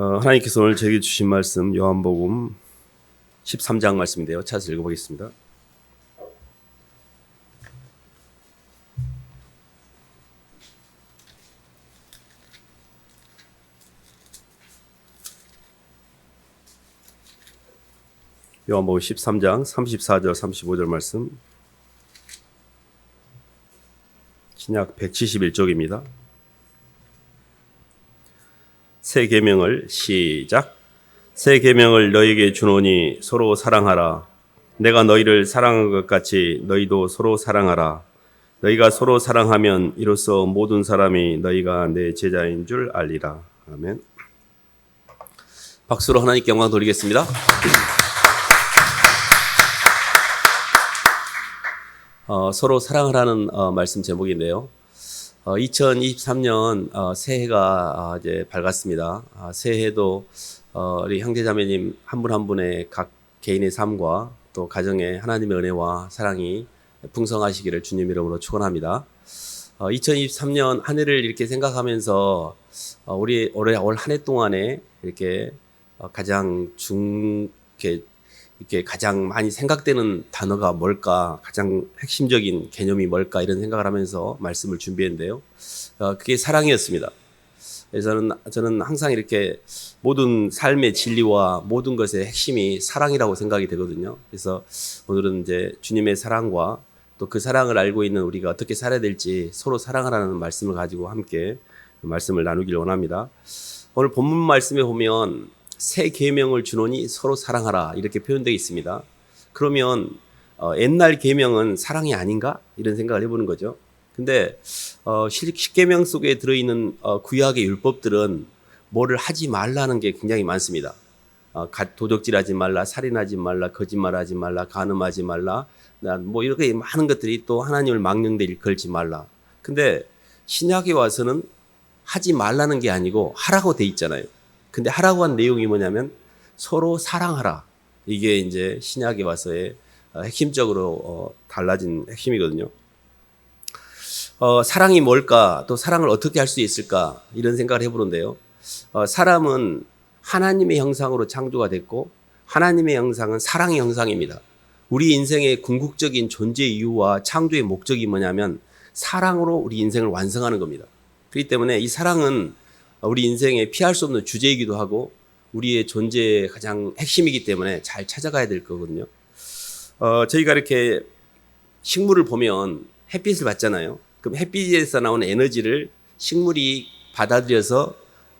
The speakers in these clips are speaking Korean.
하나님께서 오늘 저에게 주신 말씀 요한복음 13장 말씀인데요. 찾아서 읽어보겠습니다. 요한복음 13장 34절 35절 말씀, 신약 171쪽입니다. 새 계명을 시작. 새 계명을 너희에게 주노니 서로 사랑하라. 내가 너희를 사랑한 것 같이 너희도 서로 사랑하라. 너희가 서로 사랑하면 이로써 모든 사람이 너희가 내 제자인 줄 알리라. 아멘. 박수로 하나님께 영광 돌리겠습니다. 서로 사랑하라는 말씀 제목인데요. 2023년 새해가 이제 밝았습니다. 새해도 우리 형제자매님 한 분 한 분의 각 개인의 삶과 또 가정에 하나님의 은혜와 사랑이 풍성하시기를 주님 이름으로 축원합니다. 2023년 한 해를 이렇게 생각하면서 우리 올해 올 한 해 동안에 이렇게 가장 이렇게 가장 많이 생각되는 단어가 뭘까, 가장 핵심적인 개념이 뭘까, 이런 생각을 하면서 말씀을 준비했는데요. 그게 사랑이었습니다. 그래서 저는 항상 이렇게 모든 삶의 진리와 모든 것의 핵심이 사랑이라고 생각이 되거든요. 그래서 오늘은 이제 주님의 사랑과 또 그 사랑을 알고 있는 우리가 어떻게 살아야 될지 서로 사랑하라는 말씀을 가지고 함께 말씀을 나누길 원합니다. 오늘 본문 말씀에 보면 새 계명을 주노니 서로 사랑하라 이렇게 표현되어 있습니다. 그러면 옛날 계명은 사랑이 아닌가? 이런 생각을 해보는 거죠. 근데 십계명 속에 들어있는 구약의 율법들은 뭐를 하지 말라는 게 굉장히 많습니다. 도적질하지 말라, 살인하지 말라, 거짓말하지 말라, 간음하지 말라, 뭐 이렇게 많은 것들이 또 하나님을 망령되 일컬지 말라. 근데 신약에 와서는 하지 말라는 게 아니고 하라고 돼 있잖아요. 근데 하라고 한 내용이 뭐냐면 서로 사랑하라. 이게 이제 신약에 와서의 핵심적으로 달라진 핵심이거든요. 사랑이 뭘까? 또 사랑을 어떻게 할 수 있을까? 이런 생각을 해보는데요. 사람은 하나님의 형상으로 창조가 됐고 하나님의 형상은 사랑의 형상입니다. 우리 인생의 궁극적인 존재 이유와 창조의 목적이 뭐냐면 사랑으로 우리 인생을 완성하는 겁니다. 그렇기 때문에 이 사랑은 우리 인생에 피할 수 없는 주제이기도 하고 우리의 존재의 가장 핵심이기 때문에 잘 찾아가야 될 거거든요. 저희가 이렇게 식물을 보면 햇빛을 받잖아요. 그럼 햇빛에서 나오는 에너지를 식물이 받아들여서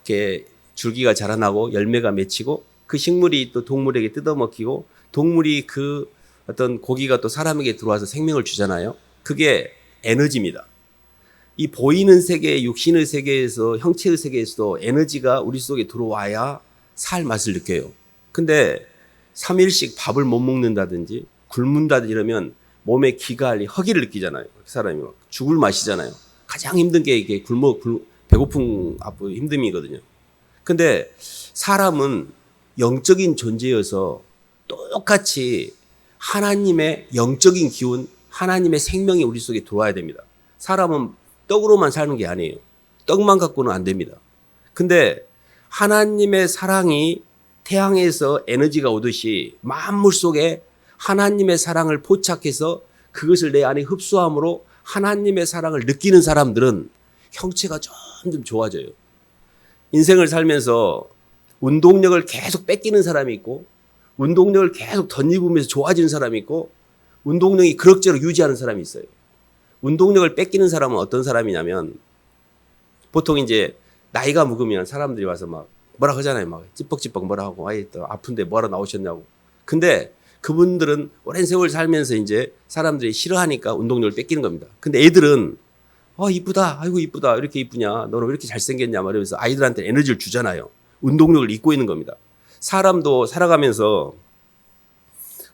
이렇게 줄기가 자라나고 열매가 맺히고 그 식물이 또 동물에게 뜯어먹히고 동물이 그 어떤 고기가 또 사람에게 들어와서 생명을 주잖아요. 그게 에너지입니다. 이 보이는 세계, 육신의 세계에서, 형체의 세계에서도 에너지가 우리 속에 들어와야 살 맛을 느껴요. 근데 3일씩 밥을 못 먹는다든지 굶는다든지 이러면 몸에 기가 허기를 느끼잖아요. 그 사람이 막 죽을 맛이잖아요. 가장 힘든 게 이게 배고픔 힘듦이거든요. 근데 사람은 영적인 존재여서 똑같이 하나님의 영적인 기운, 하나님의 생명이 우리 속에 들어와야 됩니다. 사람은 떡으로만 사는 게 아니에요. 떡만 갖고는 안 됩니다. 근데 하나님의 사랑이 태양에서 에너지가 오듯이 만물 속에 하나님의 사랑을 포착해서 그것을 내 안에 흡수함으로 하나님의 사랑을 느끼는 사람들은 형체가 점점 좋아져요. 인생을 살면서 운동력을 계속 뺏기는 사람이 있고 운동력을 계속 덧입으면서 좋아지는 사람이 있고 운동력이 그럭저럭 유지하는 사람이 있어요. 운동력을 뺏기는 사람은 어떤 사람이냐면 보통 이제 나이가 먹으면 사람들이 와서 막 뭐라 하잖아요. 막 찌뻑찌뻑 뭐라 하고 아이 또 아픈데 뭐하러 나오셨냐고. 근데 그분들은 오랜 세월 살면서 이제 사람들이 싫어하니까 운동력을 뺏기는 겁니다. 근데 애들은 이쁘다. 아이고 이쁘다. 이렇게 이쁘냐. 너는 왜 이렇게 잘생겼냐. 말하면서 아이들한테 에너지를 주잖아요. 운동력을 잊고 있는 겁니다. 사람도 살아가면서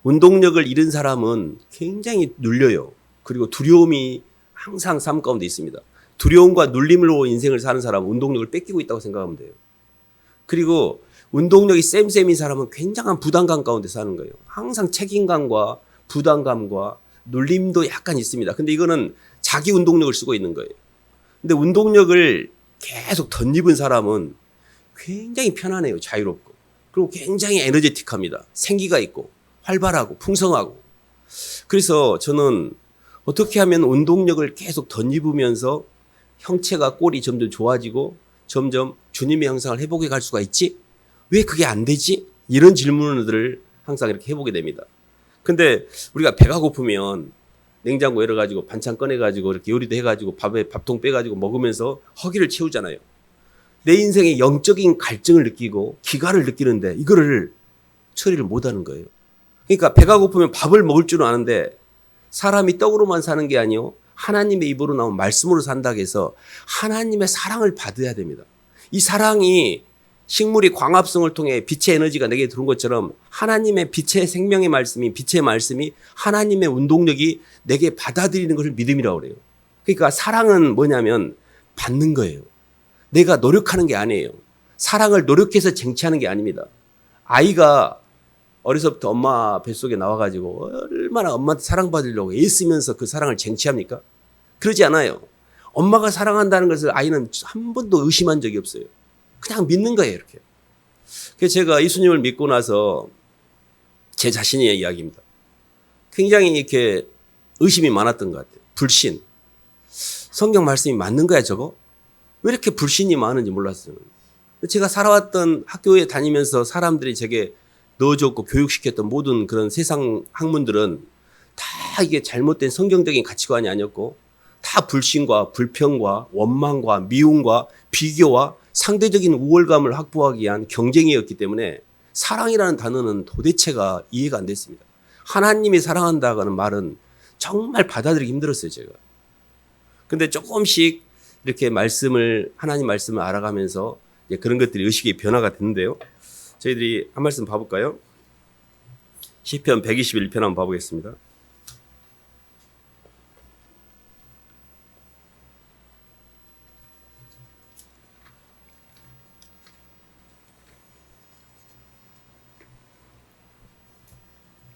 운동력을 잃은 사람은 굉장히 눌려요. 그리고 두려움이 항상 삶 가운데 있습니다. 두려움과 눌림으로 인생을 사는 사람은 운동력을 뺏기고 있다고 생각하면 돼요. 그리고 운동력이 쌤쌤인 사람은 굉장한 부담감 가운데 사는 거예요. 항상 책임감과 부담감과 눌림도 약간 있습니다. 근데 이거는 자기 운동력을 쓰고 있는 거예요. 근데 운동력을 계속 덧입은 사람은 굉장히 편안해요. 자유롭고. 그리고 굉장히 에너제틱합니다. 생기가 있고 활발하고 풍성하고. 그래서 저는 어떻게 하면 운동력을 계속 덧입으면서 형체가 꼴이 점점 좋아지고 점점 주님의 형상을 회복해 갈 수가 있지? 왜 그게 안 되지? 이런 질문들을 항상 이렇게 해보게 됩니다. 근데 우리가 배가 고프면 냉장고 열어가지고 반찬 꺼내가지고 이렇게 요리도 해가지고 밥에 밥통 빼가지고 먹으면서 허기를 채우잖아요. 내 인생에 영적인 갈증을 느끼고 기가를 느끼는데 이거를 처리를 못하는 거예요. 그러니까 배가 고프면 밥을 먹을 줄은 아는데 사람이 떡으로만 사는 게 아니요 하나님의 입으로 나온 말씀으로 산다고 해서 하나님의 사랑을 받아야 됩니다. 이 사랑이 식물이 광합성을 통해 빛의 에너지가 내게 들어온 것처럼 하나님의 빛의 생명의 말씀이 빛의 말씀이 하나님의 운동력이 내게 받아들이는 것을 믿음이라고 그래요. 그러니까 사랑은 뭐냐면 받는 거예요. 내가 노력하는 게 아니에요. 사랑을 노력해서 쟁취하는 게 아닙니다. 아이가 어려서부터 엄마 뱃속에 나와가지고 얼마나 엄마한테 사랑받으려고 애쓰면서 그 사랑을 쟁취합니까? 그러지 않아요. 엄마가 사랑한다는 것을 아이는 한 번도 의심한 적이 없어요. 그냥 믿는 거예요, 이렇게. 그래서 제가 예수님을 믿고 나서 제 자신의 이야기입니다. 굉장히 이렇게 의심이 많았던 것 같아요. 불신. 성경 말씀이 맞는 거야, 저거? 왜 이렇게 불신이 많은지 몰랐어요. 제가 살아왔던 학교에 다니면서 사람들이 제게 넣어줬고 교육시켰던 모든 그런 세상 학문들은 다 이게 잘못된 성경적인 가치관이 아니었고 다 불신과 불평과 원망과 미움과 비교와 상대적인 우월감을 확보하기 위한 경쟁이었기 때문에 사랑이라는 단어는 도대체가 이해가 안 됐습니다. 하나님이 사랑한다는 말은 정말 받아들이기 힘들었어요, 제가. 근데 조금씩 이렇게 하나님 말씀을 알아가면서 그런 것들이 의식의 변화가 됐는데요. 저희들이 한 말씀 봐볼까요? 시편 121편 한번 봐보겠습니다.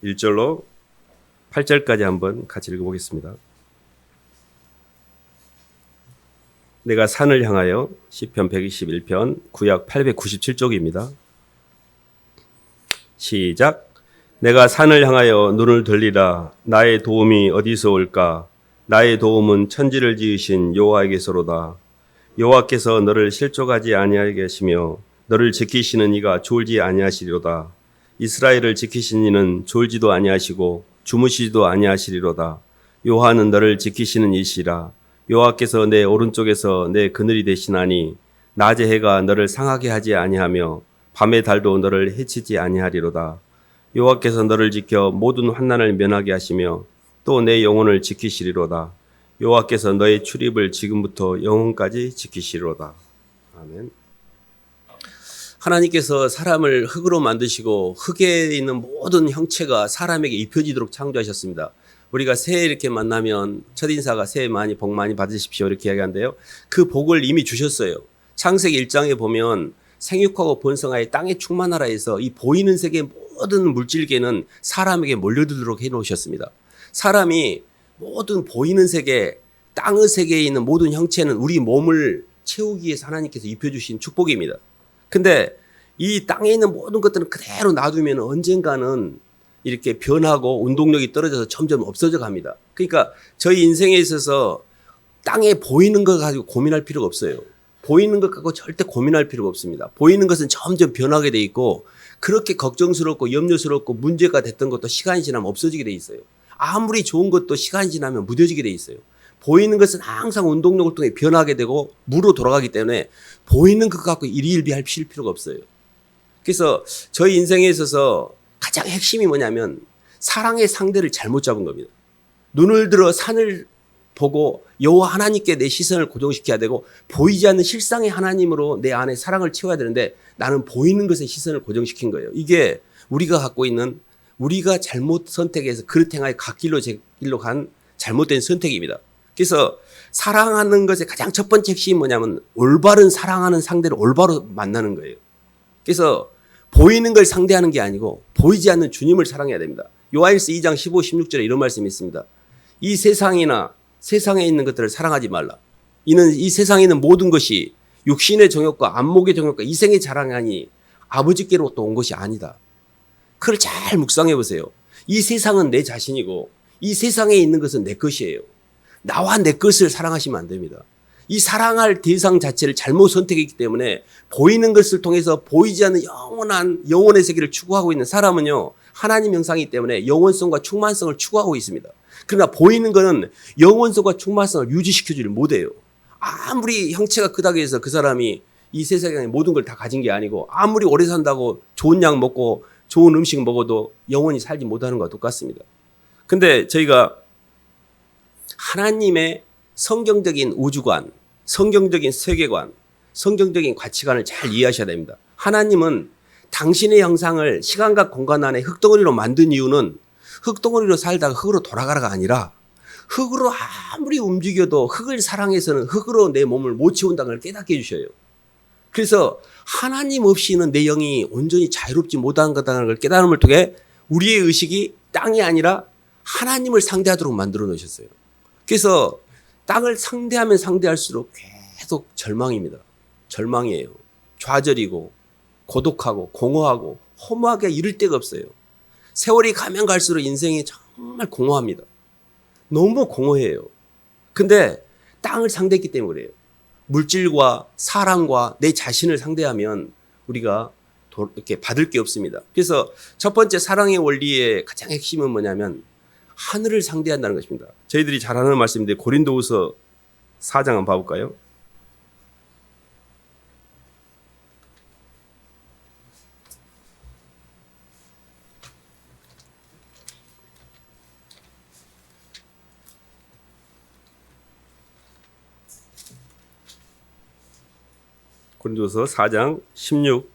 (1절로) 8절까지 한번 같이 읽어보겠습니다. 내가 산을 향하여 시편 121편 구약 897쪽입니다. 시작. 내가 산을 향하여 눈을 들리라. 나의 도움이 어디서 올까? 나의 도움은 천지를 지으신 여호와에게서로다. 여호와께서 너를 실족하지 아니하게 하시며 너를 지키시는 이가 졸지 아니하시리로다. 이스라엘을 지키신 이는 졸지도 아니하시고 주무시지도 아니하시리로다. 여호와는 너를 지키시는 이시라. 여호와께서 내 오른쪽에서 내 그늘이 되시나니 낮의 해가 너를 상하게 하지 아니하며 밤의 달도 너를 해치지 아니하리로다. 여호와께서 너를 지켜 모든 환난을 면하게 하시며 또 내 영혼을 지키시리로다. 여호와께서 너의 출입을 지금부터 영혼까지 지키시리로다. 아멘. 하나님께서 사람을 흙으로 만드시고 흙에 있는 모든 형체가 사람에게 입혀지도록 창조하셨습니다. 우리가 새해 이렇게 만나면 첫인사가 새해 많이 복 많이 받으십시오 이렇게 이야기하는데요. 그 복을 이미 주셨어요. 창세기 1장에 보면 생육하고 번성하여 땅에 충만하라 해서 이 보이는 세계의 모든 물질계는 사람에게 몰려들도록 해놓으셨습니다. 사람이 모든 보이는 세계, 땅의 세계에 있는 모든 형체는 우리 몸을 채우기 위해서 하나님께서 입혀주신 축복입니다. 근데 이 땅에 있는 모든 것들은 그대로 놔두면 언젠가는 이렇게 변하고 운동력이 떨어져서 점점 없어져 갑니다. 그러니까 저희 인생에 있어서 땅에 보이는 것 가지고 고민할 필요가 없어요. 보이는 것 갖고 절대 고민할 필요가 없습니다. 보이는 것은 점점 변하게 돼 있고 그렇게 걱정스럽고 염려스럽고 문제가 됐던 것도 시간이 지나면 없어지게 돼 있어요. 아무리 좋은 것도 시간이 지나면 무뎌지게 돼 있어요. 보이는 것은 항상 운동력을 통해 변하게 되고 무로 돌아가기 때문에 보이는 것 갖고 일희일비할 필요가 없어요. 그래서 저희 인생에 있어서 가장 핵심이 뭐냐면 사랑의 상대를 잘못 잡은 겁니다. 눈을 들어 산을 보고 여호와 하나님께 내 시선을 고정시켜야 되고 보이지 않는 실상의 하나님으로 내 안에 사랑을 채워야 되는데 나는 보이는 것에 시선을 고정시킨 거예요. 이게 우리가 갖고 있는 우리가 잘못 선택해서 그릇 행하여 갓길로 제 길로 간 잘못된 선택입니다. 그래서 사랑하는 것의 가장 첫 번째 핵심이 뭐냐면 올바른 사랑하는 상대를 올바로 만나는 거예요. 그래서 보이는 걸 상대하는 게 아니고 보이지 않는 주님을 사랑해야 됩니다. 요한일서 2장 15, 16절에 이런 말씀이 있습니다. 이 세상이나 세상에 있는 것들을 사랑하지 말라. 이는 이 세상에 있는 모든 것이 육신의 정욕과 안목의 정욕과 이생의 자랑이 아버지께로부터 온 것이 아니다. 그걸 잘 묵상해 보세요. 이 세상은 내 자신이고 이 세상에 있는 것은 내 것이에요. 나와 내 것을 사랑하시면 안 됩니다. 이 사랑할 대상 자체를 잘못 선택했기 때문에 보이는 것을 통해서 보이지 않는 영원한 영혼의 세계를 추구하고 있는 사람은요, 하나님 형상이기 때문에 영원성과 충만성을 추구하고 있습니다. 그러나 보이는 것은 영원성과 충만성을 유지시켜주지 못해요. 아무리 형체가 크다고 해서 그 사람이 이 세상의 모든 걸 다 가진 게 아니고, 아무리 오래 산다고 좋은 약 먹고 좋은 음식 먹어도 영원히 살지 못하는 것과 똑같습니다. 근데 저희가 하나님의 성경적인 우주관, 성경적인 세계관, 성경적인 가치관을 잘 이해하셔야 됩니다. 하나님은 당신의 형상을 시간과 공간 안에 흙덩어리로 만든 이유는 흙덩어리로 살다가 흙으로 돌아가라가 아니라, 흙으로 아무리 움직여도 흙을 사랑해서는 흙으로 내 몸을 못 채운다는 걸 깨닫게 해주셔요. 그래서 하나님 없이는 내 영이 온전히 자유롭지 못한 거다라는 걸 깨달음을 통해 우리의 의식이 땅이 아니라 하나님을 상대하도록 만들어 놓으셨어요. 그래서 땅을 상대하면 상대할수록 계속 절망입니다. 절망이에요. 좌절이고 고독하고 공허하고 허무하게 이를 데가 없어요. 세월이 가면 갈수록 인생이 정말 공허합니다. 너무 공허해요. 근데 땅을 상대했기 때문에 그래요. 물질과 사람과 내 자신을 상대하면 우리가 이렇게 받을 게 없습니다. 그래서 첫 번째 사랑의 원리의 가장 핵심은 뭐냐면 하늘을 상대한다는 것입니다. 저희들이 잘 아는 말씀인데 고린도후서 4장 한번 봐볼까요? 고린도서 4장 16절로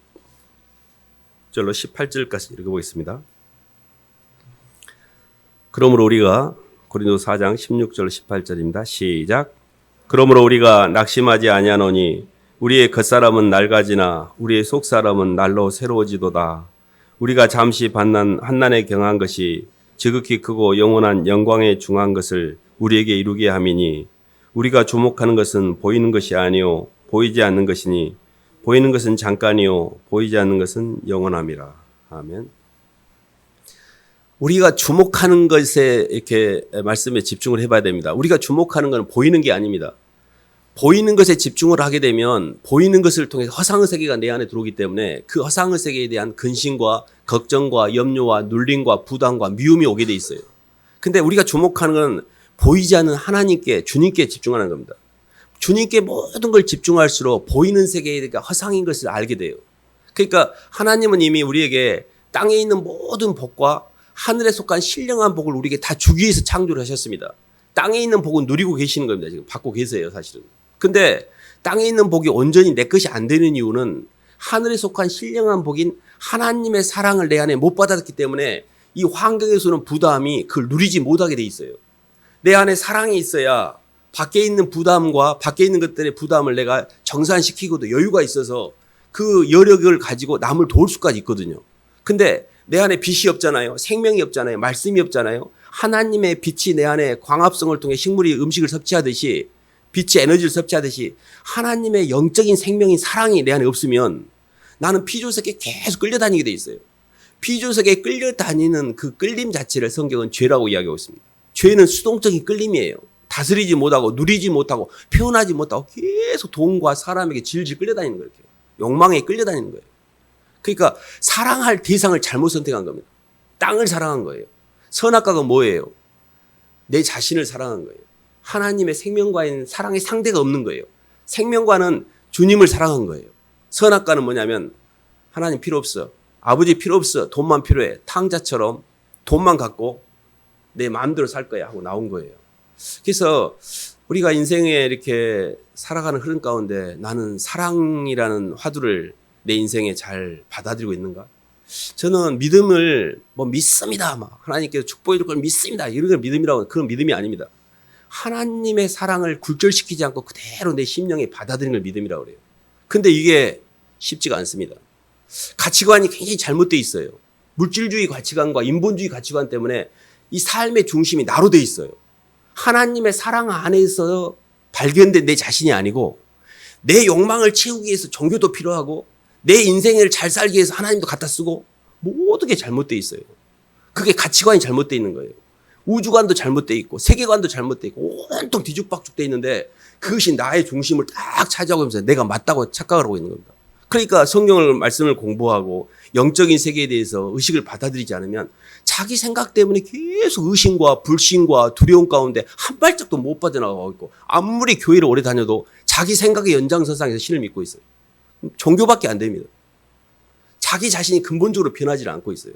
18절까지 읽어보겠습니다. 그러므로 우리가 고린도서 4장 16절 18절입니다. 시작. 그러므로 우리가 낙심하지 아니하노니 우리의 겉사람은 낡아지나 우리의 속사람은 날로 새로워지도다. 우리가 잠시 받는 환난에 경한 것이 지극히 크고 영원한 영광에 중한 것을 우리에게 이루게 함이니 우리가 주목하는 것은 보이는 것이 아니요 보이지 않는 것이니 보이는 것은 잠깐이요 보이지 않는 것은 영원함이라. 아멘. 우리가 주목하는 것에 이렇게 말씀에 집중을 해봐야 됩니다. 우리가 주목하는 것은 보이는 게 아닙니다. 보이는 것에 집중을 하게 되면 보이는 것을 통해서 허상의 세계가 내 안에 들어오기 때문에 그 허상의 세계에 대한 근심과 걱정과 염려와 눌림과 부담과 미움이 오게 돼 있어요. 근데 우리가 주목하는 건 보이지 않는 하나님께, 주님께 집중하는 겁니다. 주님께 모든 걸 집중할수록 보이는 세계가 허상인 것을 알게 돼요. 그러니까 하나님은 이미 우리에게 땅에 있는 모든 복과 하늘에 속한 신령한 복을 우리에게 다 주기 위해서 창조를 하셨습니다. 땅에 있는 복은 누리고 계시는 겁니다. 지금 받고 계세요, 사실은. 근데 땅에 있는 복이 온전히 내 것이 안 되는 이유는 하늘에 속한 신령한 복인 하나님의 사랑을 내 안에 못 받았기 때문에 이 환경에서는 부담이 그걸 누리지 못하게 돼 있어요. 내 안에 사랑이 있어야 밖에 있는 부담과 밖에 있는 것들의 부담을 내가 정산시키고도 여유가 있어서 그 여력을 가지고 남을 도울 수까지 있거든요. 근데 내 안에 빛이 없잖아요. 생명이 없잖아요. 말씀이 없잖아요. 하나님의 빛이 내 안에 광합성을 통해 식물이 음식을 섭취하듯이 빛이 에너지를 섭취하듯이 하나님의 영적인 생명인 사랑이 내 안에 없으면 나는 피조석에 계속 끌려다니게 돼 있어요. 피조석에 끌려다니는 그 끌림 자체를 성경은 죄라고 이야기하고 있습니다. 죄는 수동적인 끌림이에요. 다스리지 못하고 누리지 못하고 표현하지 못하고 계속 돈과 사람에게 질질 끌려다니는 거예요. 욕망에 끌려다니는 거예요. 그러니까 사랑할 대상을 잘못 선택한 겁니다. 땅을 사랑한 거예요. 선악과가 뭐예요? 내 자신을 사랑한 거예요. 하나님의 생명과는 사랑의 상대가 없는 거예요. 생명과는 주님을 사랑한 거예요. 선악과는 뭐냐면 하나님 필요 없어. 아버지 필요 없어. 돈만 필요해. 탕자처럼 돈만 갖고 내 마음대로 살 거야 하고 나온 거예요. 그래서 우리가 인생에 이렇게 살아가는 흐름 가운데 나는 사랑이라는 화두를 내 인생에 잘 받아들이고 있는가? 저는 믿음을 믿습니다. 하나님께서 축복해 줄 걸 믿습니다. 이런 걸 믿음이라고 그런 믿음이 아닙니다. 하나님의 사랑을 굴절시키지 않고 그대로 내 심령에 받아들이는 걸 믿음이라고 그래요. 근데 이게 쉽지가 않습니다. 가치관이 굉장히 잘못되어 있어요. 물질주의 가치관과 인본주의 가치관 때문에 이 삶의 중심이 나로 돼 있어요. 하나님의 사랑 안에서 발견된 내 자신이 아니고 내 욕망을 채우기 위해서 종교도 필요하고 내 인생을 잘 살기 위해서 하나님도 갖다 쓰고 모든 게 잘못되어 있어요. 그게 가치관이 잘못되어 있는 거예요. 우주관도 잘못되어 있고 세계관도 잘못되어 있고 온통 뒤죽박죽되어 있는데 그것이 나의 중심을 딱 차지하고 있면서 내가 맞다고 착각을 하고 있는 겁니다. 그러니까 성경을 말씀을 공부하고 영적인 세계에 대해서 의식을 받아들이지 않으면 자기 생각 때문에 계속 의심과 불신과 두려움 가운데 한 발짝도 못 빠져나가고 있고 아무리 교회를 오래 다녀도 자기 생각의 연장선상에서 신을 믿고 있어요. 종교밖에 안 됩니다. 자기 자신이 근본적으로 변하지 않고 있어요.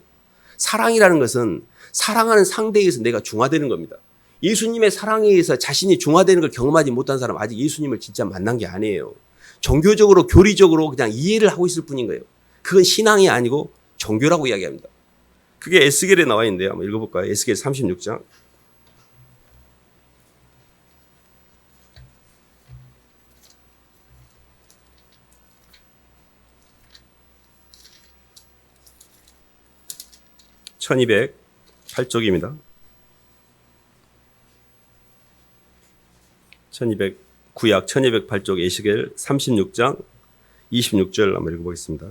사랑이라는 것은 사랑하는 상대에 의해서 내가 중화되는 겁니다. 예수님의 사랑에 의해서 자신이 중화되는 걸 경험하지 못한 사람은 아직 예수님을 진짜 만난 게 아니에요. 종교적으로 교리적으로 그냥 이해를 하고 있을 뿐인 거예요. 그건 신앙이 아니고 종교라고 이야기합니다. 그게 에스겔에 나와 있는데요. 한번 읽어볼까요? 에스겔 36장. (1208쪽입니다) 구약 1208쪽 에스겔 36장 26절 한번 읽어보겠습니다.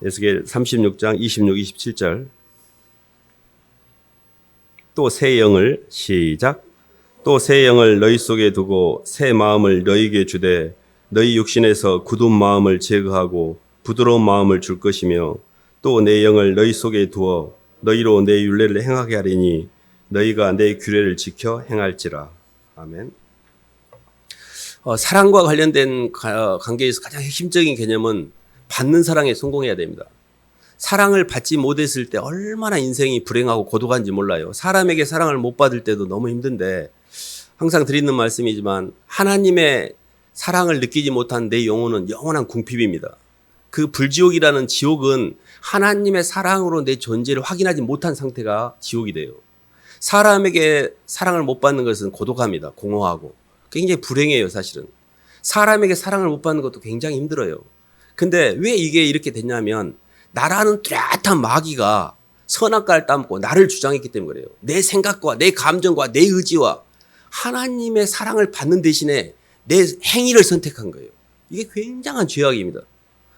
에스겔 36장 26, 27절. 또 새 영을 시작. 또 새 영을 너희 속에 두고 새 마음을 너희에게 주되 너희 육신에서 굳은 마음을 제거하고 부드러운 마음을 줄 것이며 또 내 영을 너희 속에 두어 너희로 내 율례를 행하게 하리니 너희가 내 규례를 지켜 행할지라. 아멘. 사랑과 관련된 관계에서 가장 핵심적인 개념은 받는 사랑에 성공해야 됩니다. 사랑을 받지 못했을 때 얼마나 인생이 불행하고 고독한지 몰라요. 사람에게 사랑을 못 받을 때도 너무 힘든데 항상 드리는 말씀이지만 하나님의 사랑을 느끼지 못한 내 영혼은 영원한 궁핍입니다. 그 불지옥이라는 지옥은 하나님의 사랑으로 내 존재를 확인하지 못한 상태가 지옥이 돼요. 사람에게 사랑을 못 받는 것은 고독합니다. 공허하고. 굉장히 불행해요, 사실은. 사람에게 사랑을 못 받는 것도 굉장히 힘들어요. 근데 왜 이게 이렇게 됐냐면 나라는 뚜렷한 마귀가 선악과를 따먹고 나를 주장했기 때문에 그래요. 내 생각과 내 감정과 내 의지와 하나님의 사랑을 받는 대신에 내 행위를 선택한 거예요. 이게 굉장한 죄악입니다.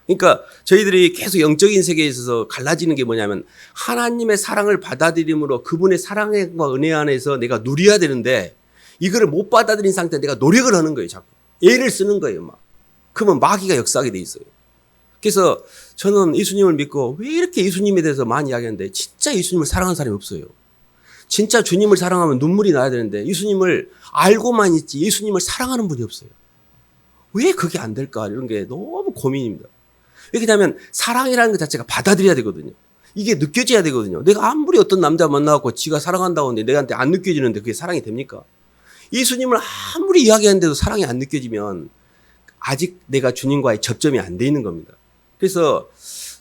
그러니까 저희들이 계속 영적인 세계에 있어서 갈라지는 게 뭐냐면 하나님의 사랑을 받아들임으로 그분의 사랑과 은혜 안에서 내가 누려야 되는데 이거를 못 받아들인 상태에 내가 노력을 하는 거예요. 자꾸 애를 쓰는 거예요. 막. 그러면 마귀가 역사하게 돼 있어요. 그래서 저는 예수님을 믿고 왜 이렇게 예수님에 대해서 많이 이야기하는데 진짜 예수님을 사랑하는 사람이 없어요. 진짜 주님을 사랑하면 눈물이 나야 되는데 예수님을 알고만 있지 예수님을 사랑하는 분이 없어요. 왜 그게 안 될까? 이런 게 너무 고민입니다. 왜냐하면 사랑이라는 것 자체가 받아들여야 되거든요. 이게 느껴져야 되거든요. 내가 아무리 어떤 남자 만나고 지가 사랑한다고 하는데 내한테 안 느껴지는데 그게 사랑이 됩니까? 예수님을 아무리 이야기하는데도 사랑이 안 느껴지면 아직 내가 주님과의 접점이 안 돼 있는 겁니다. 그래서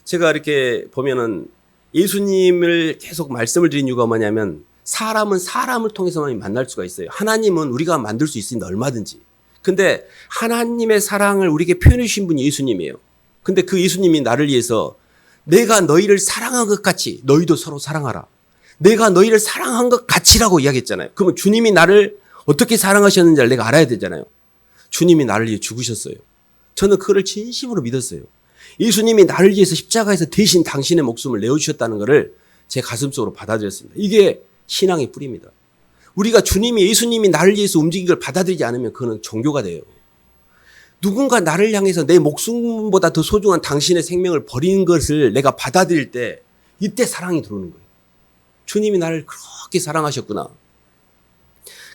제가 이렇게 보면은 예수님을 계속 말씀을 드린 이유가 뭐냐면 사람은 사람을 통해서만 만날 수가 있어요. 하나님은 우리가 만들 수 있습니다. 얼마든지. 근데 하나님의 사랑을 우리에게 표현해 주신 분이 예수님이에요. 근데 그 예수님이 나를 위해서 내가 너희를 사랑한 것 같이 너희도 서로 사랑하라. 내가 너희를 사랑한 것 같이라고 이야기했잖아요. 그러면 주님이 나를 어떻게 사랑하셨는지를 내가 알아야 되잖아요. 주님이 나를 위해 죽으셨어요. 저는 그거를 진심으로 믿었어요. 예수님이 나를 위해서 십자가에서 대신 당신의 목숨을 내어주셨다는 것을 제 가슴속으로 받아들였습니다. 이게 신앙의 뿌리입니다. 우리가 주님이 예수님이 나를 위해서 움직인 걸 받아들이지 않으면 그거는 종교가 돼요. 누군가 나를 향해서 내 목숨보다 더 소중한 당신의 생명을 버리는 것을 내가 받아들일 때 이때 사랑이 들어오는 거예요. 주님이 나를 그렇게 사랑하셨구나.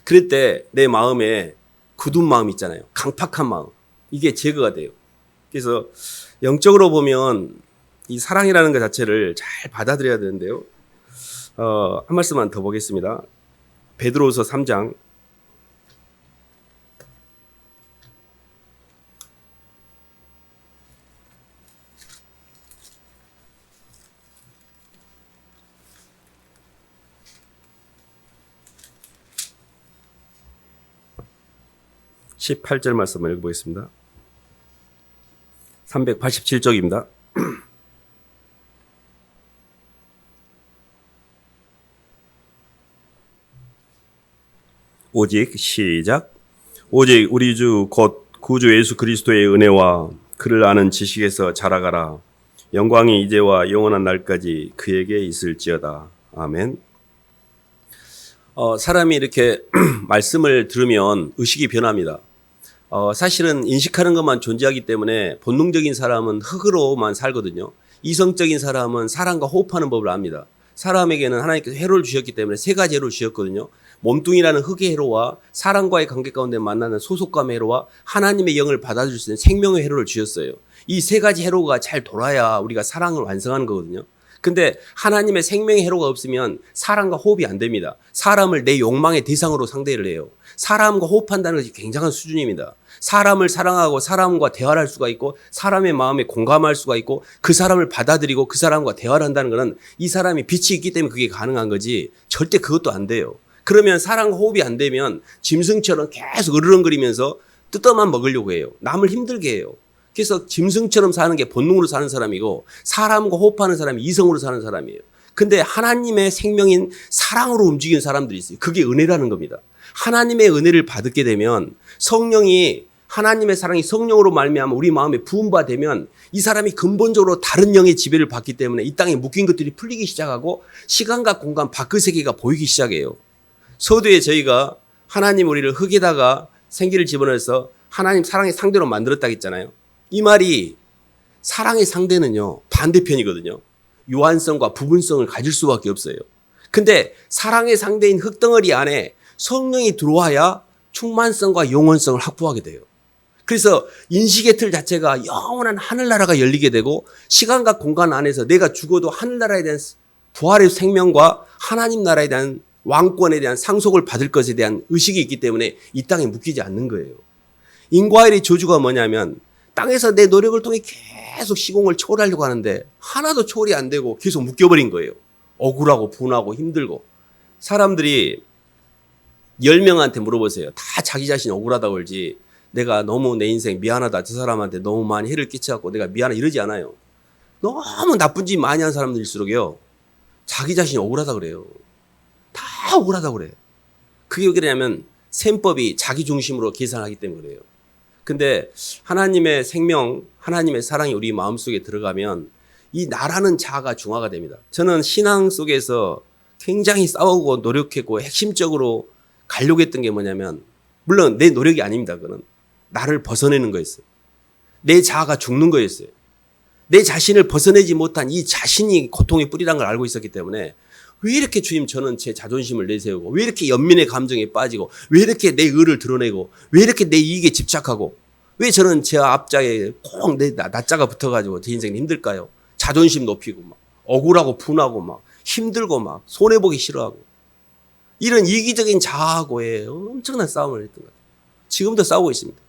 그럴 때 내 마음에 굳은 마음 있잖아요. 강팍한 마음. 이게 제거가 돼요. 그래서 영적으로 보면 이 사랑이라는 것 자체를 잘 받아들여야 되는데요. 한 말씀만 더 보겠습니다. 베드로후서 3장 18절 말씀을 읽어보겠습니다. 387쪽입니다. 오직 시작. 오직 우리 주 곧 구주 예수 그리스도의 은혜와 그를 아는 지식에서 자라가라. 영광이 이제와 영원한 날까지 그에게 있을지어다. 아멘. 사람이 이렇게 말씀을 들으면 의식이 변합니다. 사실은 인식하는 것만 존재하기 때문에 본능적인 사람은 흙으로만 살거든요. 이성적인 사람은 사람과 호흡하는 법을 압니다. 사람에게는 하나님께서 해로를 주셨기 때문에 세 가지 해로를 주셨거든요. 몸뚱이라는 흙의 해로와 사람과의 관계 가운데 만나는 소속감의 해로와 하나님의 영을 받아줄 수 있는 생명의 해로를 주셨어요. 이 세 가지 해로가 잘 돌아야 우리가 사랑을 완성하는 거거든요. 근데 하나님의 생명의 해로가 없으면 사람과 호흡이 안 됩니다. 사람을 내 욕망의 대상으로 상대를 해요. 사람과 호흡한다는 것이 굉장한 수준입니다. 사람을 사랑하고 사람과 대화를 할 수가 있고 사람의 마음에 공감할 수가 있고 그 사람을 받아들이고 그 사람과 대화를 한다는 것은 이 사람이 빛이 있기 때문에 그게 가능한 거지 절대 그것도 안 돼요. 그러면 사람과 호흡이 안 되면 짐승처럼 계속 으르렁거리면서 뜯어만 먹으려고 해요. 남을 힘들게 해요. 그래서 짐승처럼 사는 게 본능으로 사는 사람이고 사람과 호흡하는 사람이 이성으로 사는 사람이에요. 근데 하나님의 생명인 사랑으로 움직이는 사람들이 있어요. 그게 은혜라는 겁니다. 하나님의 은혜를 받게 되면 성령이 하나님의 사랑이 성령으로 말미암아 우리 마음에 부음바 되면 이 사람이 근본적으로 다른 영의 지배를 받기 때문에 이 땅에 묶인 것들이 풀리기 시작하고 시간과 공간 밖의 세계가 보이기 시작해요. 서두에 저희가 하나님 우리를 흙에다가 생기를 집어넣어서 하나님 사랑의 상대로 만들었다고 했잖아요. 이 말이 사랑의 상대는요 반대편이거든요. 유한성과 부분성을 가질 수밖에 없어요. 근데 사랑의 상대인 흙덩어리 안에 성령이 들어와야 충만성과 영원성을 확보하게 돼요. 그래서 인식의 틀 자체가 영원한 하늘나라가 열리게 되고 시간과 공간 안에서 내가 죽어도 하늘나라에 대한 부활의 생명과 하나님 나라에 대한 왕권에 대한 상속을 받을 것에 대한 의식이 있기 때문에 이 땅에 묶이지 않는 거예요. 인과일의 저주가 뭐냐면 땅에서 내 노력을 통해 계속 시공을 초월하려고 하는데 하나도 초월이 안 되고 계속 묶여버린 거예요. 억울하고 분하고 힘들고. 사람들이 10명한테 물어보세요. 다 자기 자신이 억울하다고 그러지 내가 너무 내 인생 미안하다. 저 사람한테 너무 많이 해를 끼쳐갖고 내가 미안해 이러지 않아요. 너무 나쁜 짓 많이 한 사람들일수록요. 자기 자신이 억울하다 그래요. 다 억울하다 그래요. 그게 왜 그러냐면 셈법이 자기 중심으로 계산하기 때문에 그래요. 근데 하나님의 생명, 하나님의 사랑이 우리 마음속에 들어가면 이 나라는 자아가 중화가 됩니다. 저는 신앙 속에서 굉장히 싸우고 노력했고 핵심적으로 가려고 했던 게 뭐냐면 물론 내 노력이 아닙니다. 그거는 나를 벗어내는 거였어요. 내 자아가 죽는 거였어요. 내 자신을 벗어내지 못한 이 자신이 고통의 뿌리라는 걸 알고 있었기 때문에 왜 이렇게 주님 저는 제 자존심을 내세우고 왜 이렇게 연민의 감정에 빠지고 왜 이렇게 내 의를 드러내고 왜 이렇게 내 이익에 집착하고 왜 저는 제 앞자에 꼭 내 나자가 붙어가지고 제 인생이 힘들까요? 자존심 높이고 막 억울하고 분하고 막 힘들고 막 손해보기 싫어하고 이런 이기적인 자아하고의 엄청난 싸움을 했던 것 같아요. 지금도 싸우고 있습니다.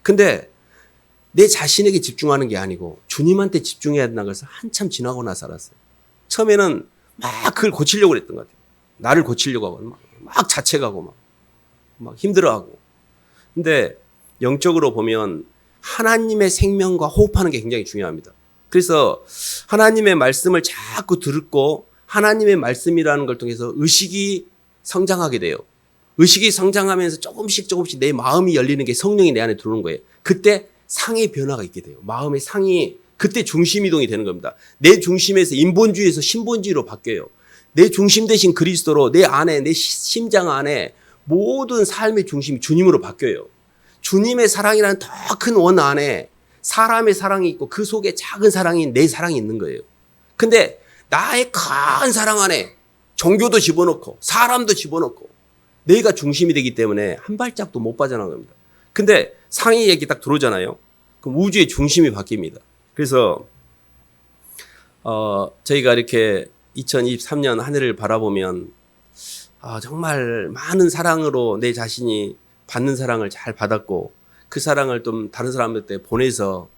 근데 내 자신에게 집중하는 게 아니고 주님한테 집중해야 된다는 것을 한참 지나고 나서 알았어요. 처음에는 막 그걸 고치려고 했던 것 같아요. 나를 고치려고 하고 막 자책하고 막 힘들어하고. 근데 영적으로 보면 하나님의 생명과 호흡하는 게 굉장히 중요합니다. 그래서 하나님의 말씀을 자꾸 듣고 하나님의 말씀이라는 걸 통해서 의식이 성장하게 돼요. 의식이 성장하면서 조금씩 내 마음이 열리는 게 성령이 내 안에 들어오는 거예요. 그때 상의 변화가 있게 돼요. 마음의 상이 그때 중심 이동이 되는 겁니다. 내 중심에서 인본주의에서 신본주의로 바뀌어요. 내 중심 대신 그리스도로 내 안에 내 심장 안에 모든 삶의 중심이 주님으로 바뀌어요. 주님의 사랑이라는 더 큰 원 안에 사람의 사랑이 있고 그 속에 작은 사랑인 내 사랑이 있는 거예요. 근데 나의 큰 사랑 안에 종교도 집어넣고 사람도 집어넣고 내가 중심이 되기 때문에 한 발짝도 못 빠져나간 겁니다. 근데 상이 얘기 딱 들어오잖아요. 그럼 우주의 중심이 바뀝니다. 그래서 저희가 이렇게 2023년 한 해를 바라보면 정말 많은 사랑으로 내 자신이 받는 사랑을 잘 받았고 그 사랑을 좀 다른 사람들한테 보내서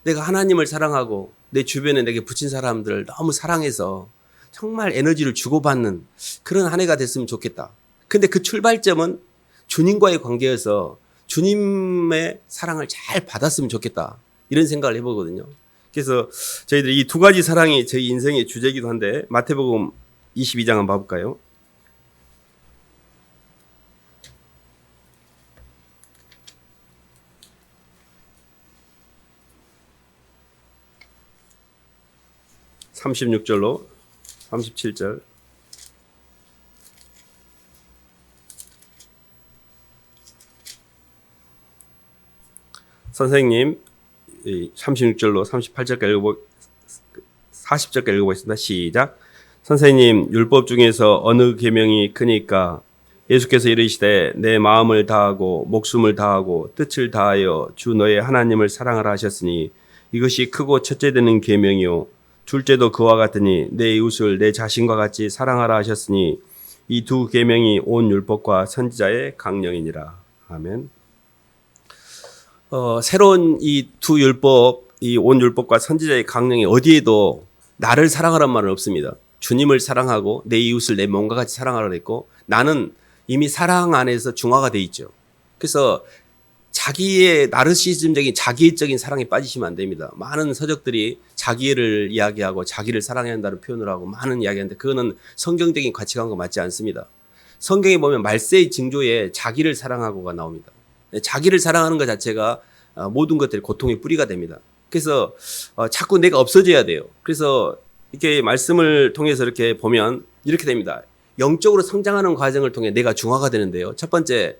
내가 하나님을 사랑하고 내 주변에 내게 붙인 사람들을 너무 사랑해서 정말 에너지를 주고받는 그런 한 해가 됐으면 좋겠다. 근데 그 출발점은 주님과의 관계여서 주님의 사랑을 잘 받았으면 좋겠다. 이런 생각을 해보거든요. 그래서 저희들이 이 두 가지 사랑이 저희 인생의 주제이기도 한데 마태복음 22장 한번 봐볼까요? 36절로 37절. 선생님 36절로 38절까지 40절까지 읽어보겠습니다. 시작. 선생님, 율법 중에서 어느 계명이 크니까? 예수께서 이르시되 내 마음을 다하고 목숨을 다하고 뜻을 다하여 주 너의 하나님을 사랑하라 하셨으니 이것이 크고 첫째 되는 계명이요 둘째도 그와 같으니 내 이웃을 내 자신과 같이 사랑하라 하셨으니 이 두 계명이 온 율법과 선지자의 강령이니라. 아멘. 새로운 이 두 율법, 이 온 율법과 선지자의 강령이 어디에도 나를 사랑하라는 말은 없습니다. 주님을 사랑하고 내 이웃을 내 몸과 같이 사랑하라 했고 나는 이미 사랑 안에서 중화가 돼 있죠. 그래서 자기의 나르시즘적인 자기애적인 사랑에 빠지시면 안 됩니다. 많은 서적들이 자기애를 이야기하고 자기를 사랑해야 한다는 표현을 하고 많은 이야기하는데 그거는 성경적인 가치관과 맞지 않습니다. 성경에 보면 말세의 징조에 자기를 사랑하고가 나옵니다. 자기를 사랑하는 것 자체가 모든 것들이 고통의 뿌리가 됩니다. 그래서 자꾸 내가 없어져야 돼요. 그래서 이렇게 말씀을 통해서 이렇게 보면 이렇게 됩니다. 영적으로 성장하는 과정을 통해 내가 중화가 되는데요. 첫 번째,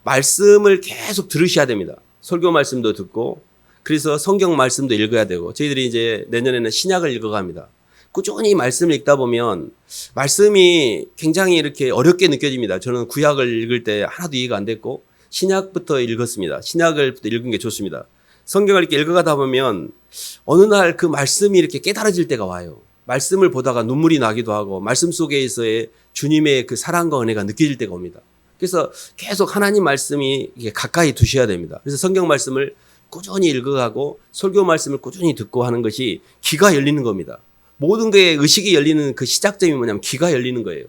말씀을 계속 들으셔야 됩니다. 설교 말씀도 듣고, 그래서 성경 말씀도 읽어야 되고, 저희들이 이제 내년에는 신약을 읽어갑니다. 꾸준히 말씀을 읽다 보면 말씀이 굉장히 이렇게 어렵게 느껴집니다. 저는 구약을 읽을 때 하나도 이해가 안 됐고, 신약부터 읽었습니다. 신약을 읽은 게 좋습니다. 성경을 이렇게 읽어가다 보면 어느 날 그 말씀이 이렇게 깨달아질 때가 와요. 말씀을 보다가 눈물이 나기도 하고 말씀 속에서의 주님의 그 사랑과 은혜가 느껴질 때가 옵니다. 그래서 계속 하나님 말씀이 가까이 두셔야 됩니다. 그래서 성경 말씀을 꾸준히 읽어가고 설교 말씀을 꾸준히 듣고 하는 것이 귀가 열리는 겁니다. 모든 게 의식이 열리는 그 시작점이 뭐냐면 귀가 열리는 거예요.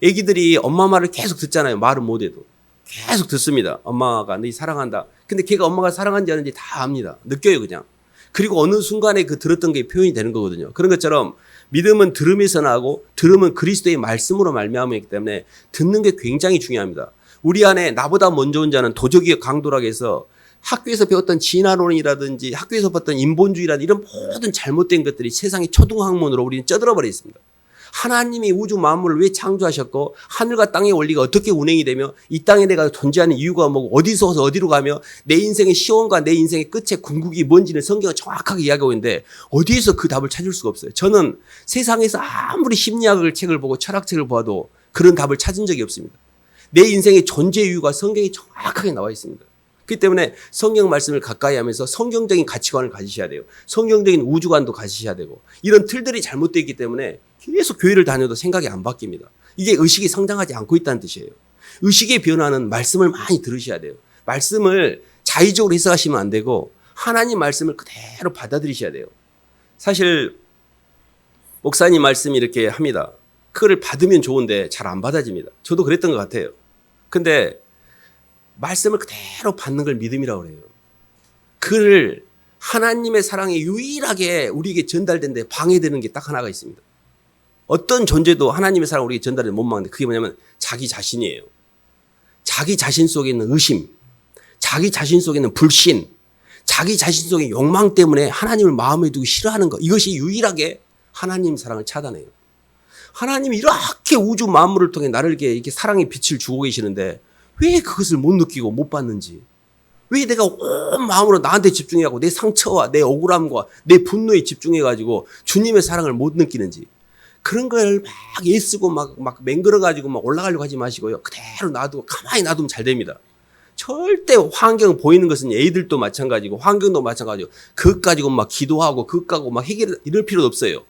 애기들이 엄마 말을 계속 듣잖아요. 말은 못해도. 계속 듣습니다. 엄마가 너 사랑한다. 근데 걔가 엄마가 사랑한지 아닌지 다 압니다. 느껴요 그냥. 그리고 어느 순간에 그 들었던 게 표현이 되는 거거든요. 그런 것처럼 믿음은 들음에서 나고 들음은 그리스도의 말씀으로 말미암았기 때문에 듣는 게 굉장히 중요합니다. 우리 안에 나보다 먼저 온 자는 도적의 강도라고 해서 학교에서 배웠던 진화론이라든지 학교에서 봤던 인본주의라든지 이런 모든 잘못된 것들이 세상의 초등학문으로 우리는 쩌들어버려 있습니다. 하나님이 우주 만물을 왜 창조하셨고 하늘과 땅의 원리가 어떻게 운행이 되며 이 땅에 내가 존재하는 이유가 뭐고 어디서 와서 어디로 가며 내 인생의 시원과 내 인생의 끝의 궁극이 뭔지는 성경은 정확하게 이야기하고 있는데 어디에서 그 답을 찾을 수가 없어요. 저는 세상에서 아무리 심리학을 책을 보고 철학책을 봐도 그런 답을 찾은 적이 없습니다. 내 인생의 존재 이유가 성경에 정확하게 나와 있습니다. 그렇기 때문에 성경 말씀을 가까이 하면서 성경적인 가치관을 가지셔야 돼요. 성경적인 우주관도 가지셔야 되고 이런 틀들이 잘못되어 있기 때문에 계속 교회를 다녀도 생각이 안 바뀝니다. 이게 의식이 성장하지 않고 있다는 뜻이에요. 의식의 변화는 말씀을 많이 들으셔야 돼요. 말씀을 자의적으로 해석하시면 안 되고 하나님 말씀을 그대로 받아들이셔야 돼요. 사실 목사님 말씀이 이렇게 합니다. 그거를 받으면 좋은데 잘 안 받아집니다. 저도 그랬던 것 같아요. 근데 말씀을 그대로 받는 걸 믿음이라고 그래요. 그를 하나님의 사랑이 유일하게 우리에게 전달된 데 방해되는 게 딱 하나가 있습니다. 어떤 존재도 하나님의 사랑을 우리에게 전달을 못 막는데 그게 뭐냐면 자기 자신이에요. 자기 자신 속에 있는 의심, 자기 자신 속에 있는 불신, 자기 자신 속의 욕망 때문에 하나님을 마음에 두고 싫어하는 것. 이것이 유일하게 하나님 사랑을 차단해요. 하나님이 이렇게 우주 만물을 통해 나를 이렇게 사랑의 빛을 주고 계시는데 왜 그것을 못 느끼고 못 받는지. 왜 내가 온 마음으로 나한테 집중해가고 내 상처와 내 억울함과 내 분노에 집중해가지고 주님의 사랑을 못 느끼는지. 그런 걸 막 애쓰고 막 맹글어가지고 막 올라가려고 하지 마시고요. 그대로 놔두고 가만히 놔두면 잘 됩니다. 절대 환경 보이는 것은 애들도 마찬가지고 환경도 마찬가지고 그것 가지고 막 기도하고 그것 가지고 막 이럴 필요도 없어요.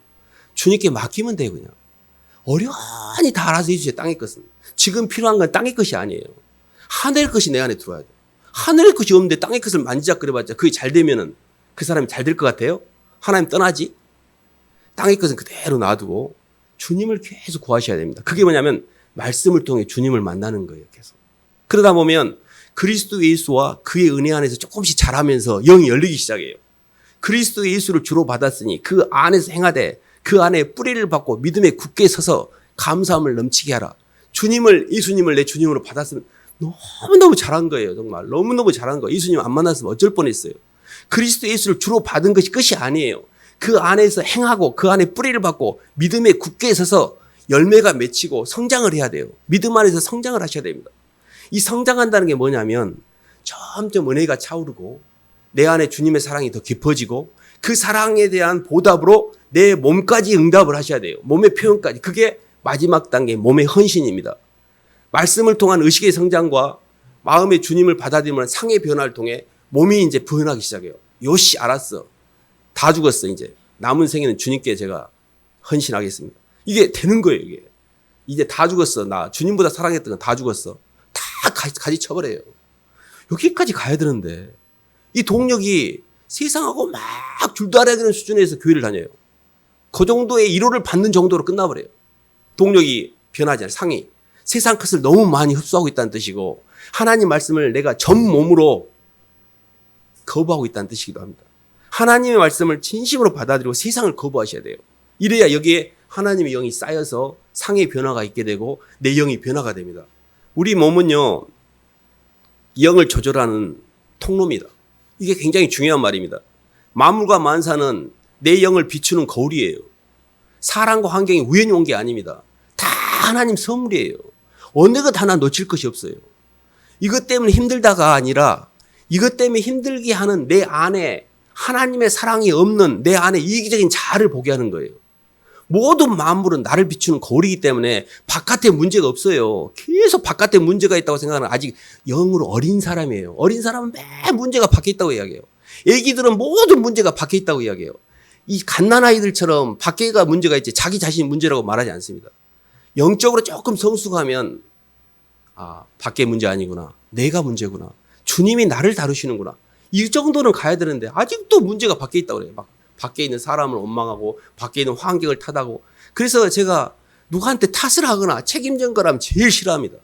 주님께 맡기면 돼요 그냥. 어련히 다 알아서 해주세요. 땅의 것은. 지금 필요한 건 땅의 것이 아니에요. 하늘의 것이 내 안에 들어와야 돼요. 하늘의 것이 없는데 땅의 것을 만지작거려봤자 그게 잘 되면은 그 사람이 잘 될 것 같아요? 하나님 떠나지? 땅의 것은 그대로 놔두고 주님을 계속 구하셔야 됩니다. 그게 뭐냐면 말씀을 통해 주님을 만나는 거예요. 계속. 그러다 보면 그리스도 예수와 그의 은혜 안에서 조금씩 자라면서 영이 열리기 시작해요. 그리스도 예수를 주로 받았으니 그 안에서 행하되 그 안에 뿌리를 받고 믿음에 굳게 서서 감사함을 넘치게 하라. 예수님을 내 주님으로 받았으면 너무너무 잘한 거예요. 정말 너무너무 잘한 거예요. 예수님 안 만났으면 어쩔 뻔했어요. 그리스도 예수를 주로 받은 것이 끝이 아니에요. 그 안에서 행하고 그 안에 뿌리를 받고 믿음에 굳게 서서 열매가 맺히고 성장을 해야 돼요. 믿음 안에서 성장을 하셔야 됩니다. 이 성장한다는 게 뭐냐면 점점 은혜가 차오르고 내 안에 주님의 사랑이 더 깊어지고 그 사랑에 대한 보답으로 내 몸까지 응답을 하셔야 돼요. 몸의 표현까지. 그게 마지막 단계 몸의 헌신입니다. 말씀을 통한 의식의 성장과 마음의 주님을 받아들이는 상의 변화를 통해 몸이 이제 부연하기 시작해요. 요시 알았어. 다 죽었어 이제. 남은 생에는 주님께 제가 헌신하겠습니다. 이게 되는 거예요. 이게. 이제 다 죽었어. 나 주님보다 사랑했던 건 다 죽었어. 다 가지 쳐버려요. 여기까지 가야 되는데 이 동력이 세상하고 막 줄도 알아야 되는 수준에서 교회를 다녀요. 그 정도의 위로를 받는 정도로 끝나버려요. 동력이 변하지 않아요. 상이. 세상 것을 너무 많이 흡수하고 있다는 뜻이고 하나님 말씀을 내가 전 몸으로 거부하고 있다는 뜻이기도 합니다. 하나님의 말씀을 진심으로 받아들이고 세상을 거부하셔야 돼요. 이래야 여기에 하나님의 영이 쌓여서 상의 변화가 있게 되고 내 영이 변화가 됩니다. 우리 몸은요. 영을 조절하는 통로입니다. 이게 굉장히 중요한 말입니다. 만물과 만사는 내 영을 비추는 거울이에요. 사람과 환경이 우연히 온 게 아닙니다. 다 하나님 선물이에요. 어느 것 하나 놓칠 것이 없어요. 이것 때문에 힘들다가 아니라 이것 때문에 힘들게 하는 내 안에 하나님의 사랑이 없는 내 안에 이기적인 자아를 보게 하는 거예요. 모든 만물은 나를 비추는 거울이기 때문에 바깥에 문제가 없어요. 계속 바깥에 문제가 있다고 생각하는 아직 영으로 어린 사람이에요. 어린 사람은 매 문제가 밖에 있다고 이야기해요. 애기들은 모든 문제가 밖에 있다고 이야기해요. 이 갓난아이들처럼 밖에가 문제가 있지 자기 자신이 문제라고 말하지 않습니다. 영적으로 조금 성숙하면 밖에 문제 아니구나. 내가 문제구나. 주님이 나를 다루시는구나. 이 정도는 가야 되는데 아직도 문제가 밖에 있다고 그래요. 막 밖에 있는 사람을 원망하고 밖에 있는 환경을 탓하고. 그래서 제가 누구한테 탓을 하거나 책임진 거라면 제일 싫어합니다.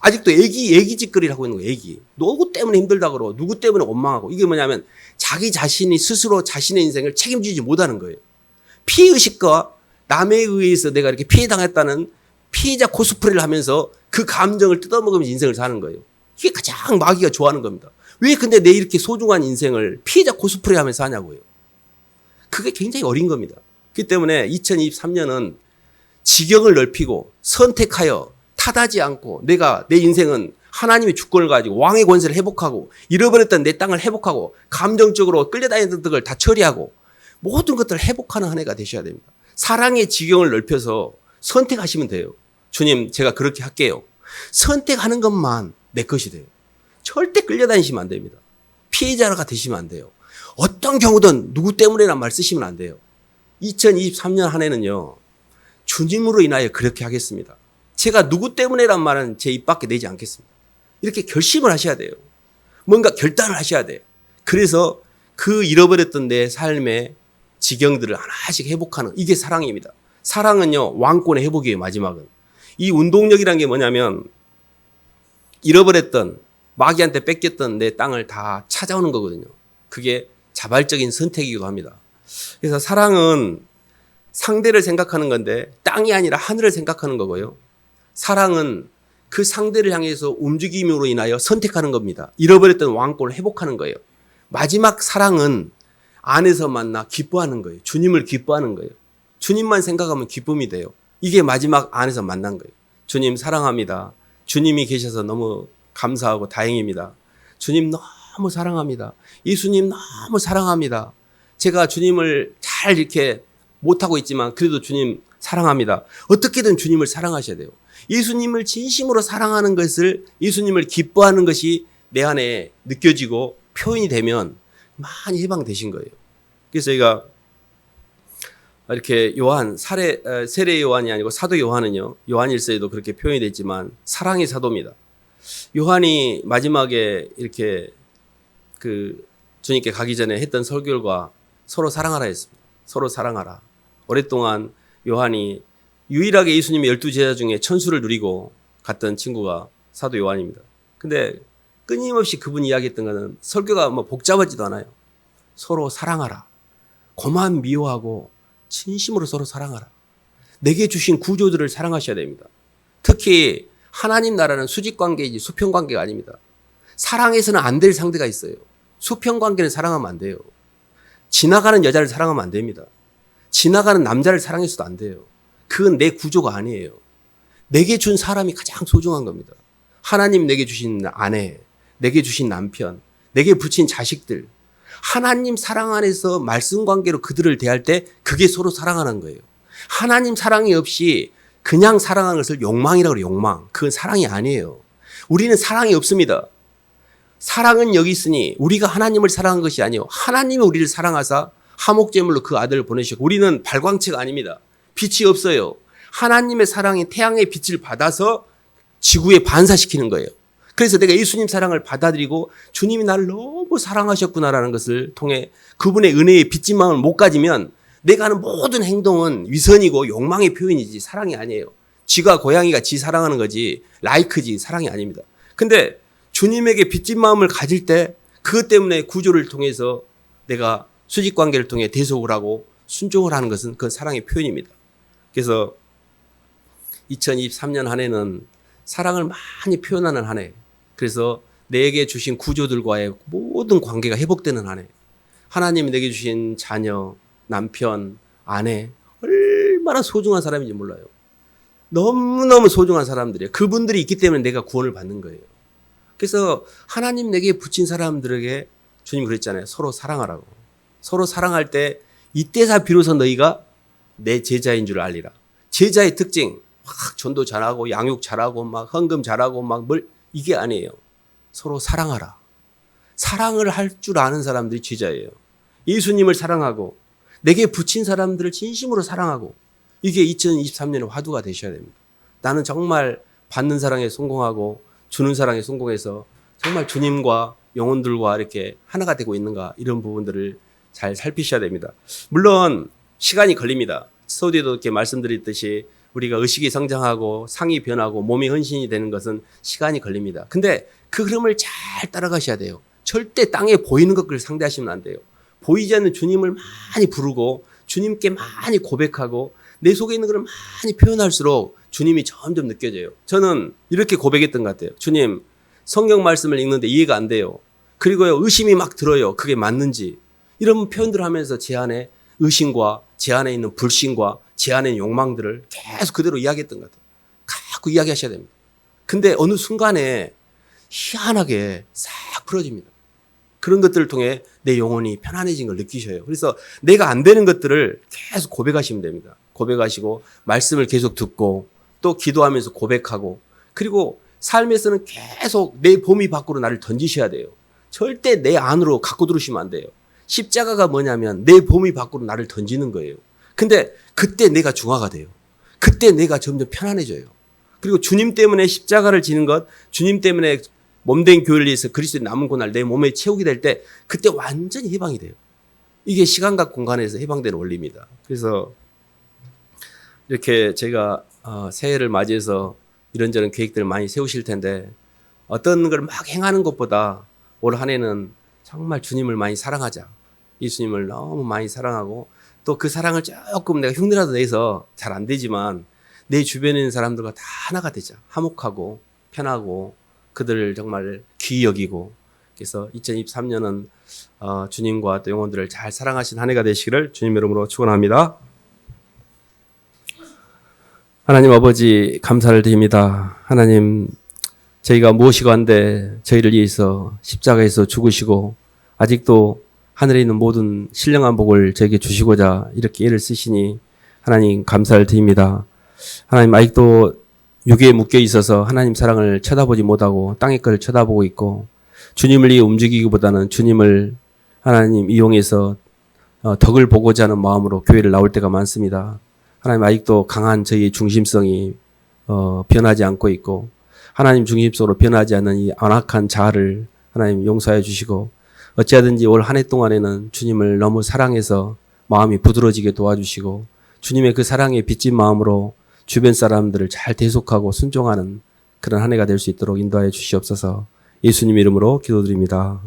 아직도 애기짓거리를 하고 있는 거예요. 애기. 누구 때문에 힘들다 그러고 누구 때문에 원망하고. 이게 뭐냐면 자기 자신이 스스로 자신의 인생을 책임지지 못하는 거예요. 피해의식과 남에 의해서 내가 이렇게 피해당했다는 피해자 코스프레를 하면서 그 감정을 뜯어먹으면서 인생을 사는 거예요. 이게 가장 마귀가 좋아하는 겁니다. 왜 근데 내 이렇게 소중한 인생을 피해자 코스프레 하면서 하냐고요. 그게 굉장히 어린 겁니다. 그렇기 때문에 2023년은 지경을 넓히고 선택하여 탓하지 않고 내가 내 인생은 하나님의 주권을 가지고 왕의 권세를 회복하고 잃어버렸던 내 땅을 회복하고 감정적으로 끌려다니던 것을 다 처리하고 모든 것들을 회복하는 한 해가 되셔야 됩니다. 사랑의 지경을 넓혀서 선택하시면 돼요. 주님 제가 그렇게 할게요. 선택하는 것만 내 것이 돼요. 절대 끌려다니시면 안 됩니다. 피해자가 되시면 안 돼요. 어떤 경우든 누구 때문에란 말 쓰시면 안 돼요. 2023년 한 해는요. 주님으로 인하여 그렇게 하겠습니다. 제가 누구 때문에란 말은 제 입 밖에 내지 않겠습니다. 이렇게 결심을 하셔야 돼요. 뭔가 결단을 하셔야 돼요. 그래서 그 잃어버렸던 내 삶의 지경들을 하나씩 회복하는 이게 사랑입니다. 사랑은요. 왕권의 회복이에요. 마지막은. 이 운동력이란 게 뭐냐면 잃어버렸던 마귀한테 뺏겼던 내 땅을 다 찾아오는 거거든요. 그게 자발적인 선택이기도 합니다. 그래서 사랑은 상대를 생각하는 건데 땅이 아니라 하늘을 생각하는 거고요. 사랑은 그 상대를 향해서 움직임으로 인하여 선택하는 겁니다. 잃어버렸던 왕권을 회복하는 거예요. 마지막 사랑은 안에서 만나 기뻐하는 거예요. 주님을 기뻐하는 거예요. 주님만 생각하면 기쁨이 돼요. 이게 마지막 안에서 만난 거예요. 주님 사랑합니다. 주님이 계셔서 너무 감사하고 다행입니다. 주님 너무 사랑합니다. 예수님 너무 사랑합니다. 제가 주님을 잘 이렇게 못하고 있지만 그래도 주님 사랑합니다. 어떻게든 주님을 사랑하셔야 돼요. 예수님을 진심으로 사랑하는 것을 예수님을 기뻐하는 것이 내 안에 느껴지고 표현이 되면 많이 해방되신 거예요. 그래서 저희가 이렇게 세례 요한이 아니고 사도 요한은요. 요한일서에도 그렇게 표현이 됐지만 사랑의 사도입니다. 요한이 마지막에 이렇게 주님께 가기 전에 했던 설교가 서로 사랑하라 했습니다. 서로 사랑하라. 오랫동안 요한이 유일하게 예수님의 12제자 중에 천수를 누리고 갔던 친구가 사도 요한입니다. 근데 끊임없이 그분이 이야기했던 것은 설교가 복잡하지도 않아요. 서로 사랑하라. 고만 미워하고 진심으로 서로 사랑하라. 내게 주신 구조들을 사랑하셔야 됩니다. 특히 하나님 나라는 수직관계이지 수평관계가 아닙니다. 사랑해서는 안 될 상대가 있어요. 수평관계는 사랑하면 안 돼요. 지나가는 여자를 사랑하면 안 됩니다. 지나가는 남자를 사랑해서도 안 돼요. 그건 내 구조가 아니에요. 내게 준 사람이 가장 소중한 겁니다. 하나님 내게 주신 아내, 내게 주신 남편, 내게 붙인 자식들. 하나님 사랑 안에서 말씀 관계로 그들을 대할 때 그게 서로 사랑하는 거예요. 하나님 사랑이 없이 그냥 사랑하는 것을 욕망이라고 그래요. 욕망. 그건 사랑이 아니에요. 우리는 사랑이 없습니다. 사랑은 여기 있으니 우리가 하나님을 사랑한 것이 아니요. 하나님이 우리를 사랑하사 화목제물로 그 아들을 보내셨고 우리는 발광체가 아닙니다. 빛이 없어요. 하나님의 사랑이 태양의 빛을 받아서 지구에 반사시키는 거예요. 그래서 내가 예수님 사랑을 받아들이고 주님이 나를 너무 사랑하셨구나라는 것을 통해 그분의 은혜의 빚진 마음을 못 가지면 내가 하는 모든 행동은 위선이고 욕망의 표현이지 사랑이 아니에요. 쥐가 고양이가 지 사랑하는 거지 라이크지 사랑이 아닙니다. 근데 주님에게 빚진 마음을 가질 때 그것 때문에 구조를 통해서 내가 수직 관계를 통해 대속을 하고 순종을 하는 것은 그건 사랑의 표현입니다. 그래서 2023년 한 해는 사랑을 많이 표현하는 한 해. 그래서 내게 주신 구조들과의 모든 관계가 회복되는 한 해. 하나님이 내게 주신 자녀, 남편, 아내 얼마나 소중한 사람인지 몰라요. 너무너무 소중한 사람들이에요. 그분들이 있기 때문에 내가 구원을 받는 거예요. 그래서 하나님 내게 붙인 사람들에게 주님 그랬잖아요. 서로 사랑하라고. 서로 사랑할 때 이때사 비로소 너희가 내 제자인 줄 알리라. 제자의 특징 막 전도 잘하고 양육 잘하고 막 헌금 잘하고 막 이게 아니에요. 서로 사랑하라. 사랑을 할 줄 아는 사람들이 제자예요. 예수님을 사랑하고 내게 붙인 사람들을 진심으로 사랑하고 이게 2023년의 화두가 되셔야 됩니다. 나는 정말 받는 사랑에 성공하고 주는 사랑에 성공해서 정말 주님과 영혼들과 이렇게 하나가 되고 있는가 이런 부분들을 잘 살피셔야 됩니다. 물론 시간이 걸립니다. 서두에도 이렇게 말씀드렸듯이 우리가 의식이 성장하고 상이 변하고 몸이 헌신이 되는 것은 시간이 걸립니다. 근데 그 흐름을 잘 따라가셔야 돼요. 절대 땅에 보이는 것을 상대하시면 안 돼요. 보이지 않는 주님을 많이 부르고 주님께 많이 고백하고 내 속에 있는 것을 많이 표현할수록 주님이 점점 느껴져요. 저는 이렇게 고백했던 것 같아요. 주님, 성경 말씀을 읽는데 이해가 안 돼요. 그리고요, 의심이 막 들어요. 그게 맞는지. 이런 표현들을 하면서 제 안에 의심과 제 안에 있는 불신과 제 안에 있는 욕망들을 계속 그대로 이야기했던 것 같아요. 자꾸 이야기하셔야 됩니다. 근데 어느 순간에 희한하게 싹 풀어집니다. 그런 것들을 통해 내 영혼이 편안해진 걸 느끼셔요. 그래서 내가 안 되는 것들을 계속 고백하시면 됩니다. 고백하시고 말씀을 계속 듣고 또 기도하면서 고백하고 그리고 삶에서는 계속 내 범위 밖으로 나를 던지셔야 돼요. 절대 내 안으로 갖고 들으시면 안 돼요. 십자가가 뭐냐면 내 범위 밖으로 나를 던지는 거예요. 근데 그때 내가 중화가 돼요. 그때 내가 점점 편안해져요. 그리고 주님 때문에 십자가를 지는 것, 주님 때문에 몸된 교회를 위해서 그리스도의 남은 고날 내 몸에 채우게 될 때 그때 완전히 해방이 돼요. 이게 시간과 공간에서 해방되는 원리입니다. 그래서 이렇게 제가 새해를 맞이해서 이런저런 계획들을 많이 세우실 텐데 어떤 걸 막 행하는 것보다 올 한 해는 정말 주님을 많이 사랑하자. 예수님을 너무 많이 사랑하고 또 그 사랑을 조금 내가 흉내라도 내서 잘 안 되지만 내 주변에 있는 사람들과 다 하나가 되자. 화목하고 편하고 그들을 정말 귀히 여기고 그래서 2023년은 주님과 또 영혼들을 잘 사랑하신 한 해가 되시기를 주님 이름으로 축원합니다. 하나님 아버지 감사를 드립니다. 하나님 저희가 무엇이고 한데 저희를 위해서 십자가에서 죽으시고 아직도 하늘에 있는 모든 신령한 복을 저에게 주시고자 이렇게 애를 쓰시니 하나님 감사를 드립니다. 하나님 아직도 육에 묶여 있어서 하나님 사랑을 쳐다보지 못하고 땅의 것을 쳐다보고 있고 주님을 위해 움직이기보다는 주님을 하나님 이용해서 덕을 보고자 하는 마음으로 교회를 나올 때가 많습니다. 하나님 아직도 강한 저희의 중심성이 변하지 않고 있고 하나님 중심성으로 변하지 않는 이 안악한 자아를 하나님 용서해 주시고 어찌하든지 올 한 해 동안에는 주님을 너무 사랑해서 마음이 부드러지게 도와주시고 주님의 그 사랑에 빚진 마음으로 주변 사람들을 잘 대속하고 순종하는 그런 한 해가 될 수 있도록 인도하여 주시옵소서. 예수님 이름으로 기도드립니다.